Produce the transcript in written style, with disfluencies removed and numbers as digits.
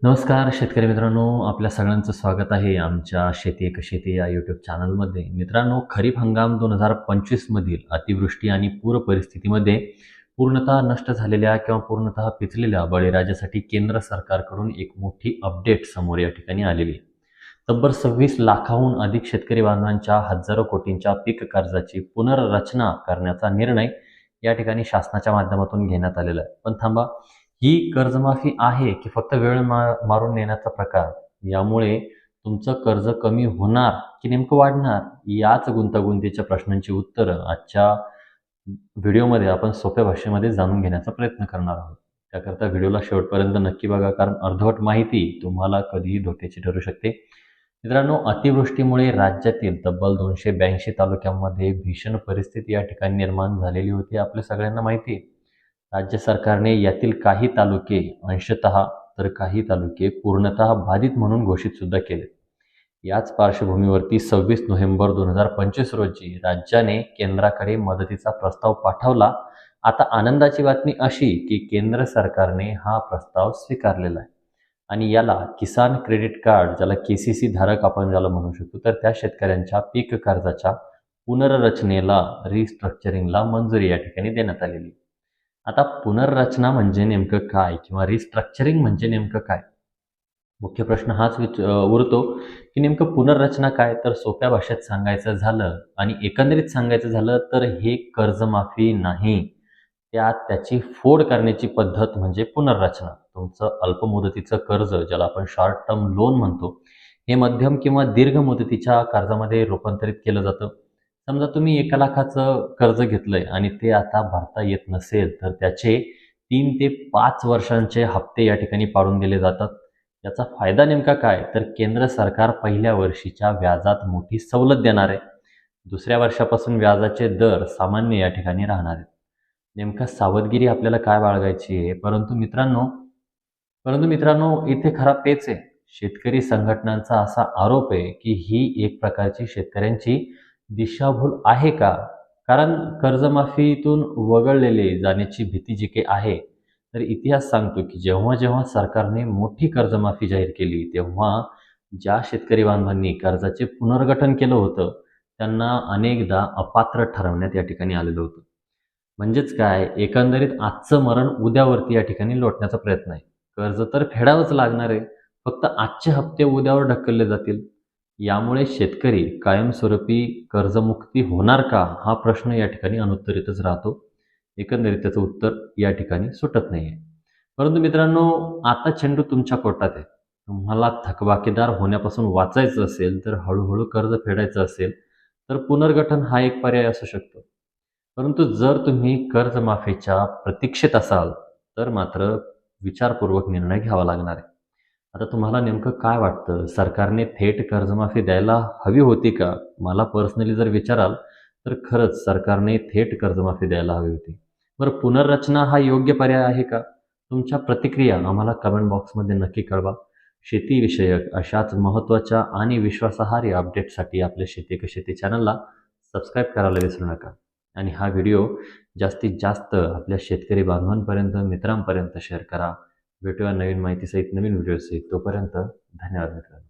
नमस्कार शेतकरी मित्रांनो, आपल्या सगळ्यांचं स्वागत आहे आमच्या शेती एक शेती या यूट्यूब चॅनलमध्ये. मित्रांनो, खरीप हंगाम 2025 मधील अतिवृष्टी आणि पूर परिस्थितीमध्ये पूर्णतः नष्ट झालेल्या किंवा पूर्णतः पिचलेल्या बळीराजासाठी केंद्र सरकारकडून एक मोठी अपडेट समोर या ठिकाणी आलेली आहे. तब्बल 26 लाखाहून अधिक शेतकरी बांधवांच्या हजारो कोटींच्या पीक कर्जाची पुनर्रचना करण्याचा निर्णय या ठिकाणी शासनाच्या माध्यमातून घेण्यात आलेला आहे. पण थांबा, ही कर्जमाफी आहे की फक्त वेळ मारून नेण्याचा प्रकार? यामुळे तुमचं कर्ज कमी होणार की नेमकं वाढणार? याच गुंतागुंतीच्या प्रश्नांची उत्तरं आजच्या व्हिडिओमध्ये आपण सोप्या भाषेमध्ये जाणून घेण्याचा प्रयत्न करणार आहोत. त्याकरता व्हिडिओला शेवटपर्यंत नक्की बघा, कारण अर्धवट माहिती तुम्हाला कधीही धोक्याची ठरू शकते. मित्रांनो, अतिवृष्टीमुळे राज्यातील तब्बल 282 तालुक्यांमध्ये भीषण परिस्थिती या ठिकाणी निर्माण झालेली होती. आपल्या सगळ्यांना माहिती आहे. राज्य सरकारने यातील काही तालुके अंशतः तर काही तालुके पूर्णतः बाधित म्हणून घोषित सुद्धा केले. याच पार्श्वभूमीवरती 26 नोव्हेंबर 2025 रोजी राज्याने केंद्राकडे मदतीचा प्रस्ताव पाठवला. आता आनंदाची बातमी अशी की केंद्र सरकारने हा प्रस्ताव स्वीकारलेला आहे आणि याला किसान क्रेडिट कार्ड, ज्याला केसीसी धारक आपण ज्याला म्हणू शकतो, तर त्या शेतकऱ्यांच्या पीक कर्जाच्या पुनर्रचनेला, रिस्ट्रक्चरिंगला मंजुरी या ठिकाणी देण्यात आलेली. आता पुनर्रचना म्हणजे नेमकं काय किंवा रिस्ट्रक्चरिंग म्हणजे नेमकं काय? मुख्य प्रश्न हाच उरतो की नेमकं पुनर्रचना काय? तर सोप्या भाषेत सांगायचं झालं आणि एकंदरीत सांगायचं झालं तर हे कर्जमाफी नाही. त्याची फोड करण्याची पद्धत म्हणजे पुनर्रचना. तुमचं अल्पमुदतीचं कर्ज, ज्याला आपण शॉर्ट टर्म लोन म्हणतो, हे मध्यम किंवा दीर्घ मुदतीच्या कर्जामध्ये रूपांतरित केलं जातं. समजा तुम्ही 1,00,000चं कर्ज घेतलंय आणि ते आता भरता येत नसेल, तर त्याचे 3 ते 5 वर्षांचे हप्ते या ठिकाणी पाडून दिले जातात. याचा फायदा नेमका काय? तर केंद्र सरकार पहिल्या वर्षीच्या व्याजात मोठी सवलत देणार आहे. दुसऱ्या वर्षापासून व्याजाचे दर सामान्य या ठिकाणी राहणार आहेत. नेमका सावधगिरी आपल्याला काय बाळगायची आहे? परंतु मित्रांनो, इथे खरा पेच आहे. शेतकरी संघटनांचा असा आरोप आहे की ही एक प्रकारची शेतकऱ्यांची दिशाभूल आहे का? कारण कर्जमाफीतून वगळलेले जाण्याची भीती जी काही आहे, तर इतिहास सांगतो की जेव्हा जेव्हा सरकारने मोठी कर्जमाफी जाहीर केली, तेव्हा ज्या शेतकरी बांधवांनी कर्जाचे पुनर्गठन केलं होतं, त्यांना अनेकदा अपात्र ठरवण्यात या ठिकाणी आलेलं होतं. म्हणजेच काय, एकंदरीत आजचं मरण उद्यावरती या ठिकाणी लोटण्याचा प्रयत्न आहे. कर्ज तर फेडावंच लागणार आहे, फक्त आजचे हप्ते उद्यावर ढकलले जातील. यामुळे शेतकरी कायमस्वरूपी कर्जमुक्ती होणार का? हा प्रश्न या ठिकाणी अनुत्तरितच राहतो. एकंदरीत त्याचं उत्तर या ठिकाणी सुटत नाहीये. परंतु मित्रांनो, आता चेंडू तुमच्या कोर्टात आहे. तुम्हाला थकबाकीदार होण्यापासून वाचायचं असेल, तर हळू कर्ज फेडायचं असेल, तर पुनर्गठन हा एक पर्याय असू शकतो. परंतु जर तुम्ही कर्जमाफीच्या प्रतीक्षेत असाल, तर मात्र विचारपूर्वक निर्णय घ्यावा लागणार आहे. आता तुम्हाला नेमकं काय वाटतं? सरकारने थेट कर्जमाफी द्यायला हवी होती का? मला पर्सनली जर विचाराल, तर खरंच सरकारने थेट कर्जमाफी द्यायला हवी होती. बरं, पुनर्रचना हा योग्य पर्याय आहे का? तुमच्या प्रतिक्रिया आम्हाला कमेंट बॉक्समध्ये नक्की कळवा. शेतीविषयक अशाच महत्त्वाच्या आणि विश्वासार्ह अपडेटसाठी आपल्या शेती एक शेती चॅनलला सबस्क्राईब करायला विसरू नका. आणि हा व्हिडिओ जास्तीत जास्त आपल्या शेतकरी बांधवांपर्यंत, मित्रांपर्यंत शेअर करा. भेटूया नवीन माहितीसहित, नवीन व्हिडिओसहित. तोपर्यंत धन्यवाद मित्रांनो.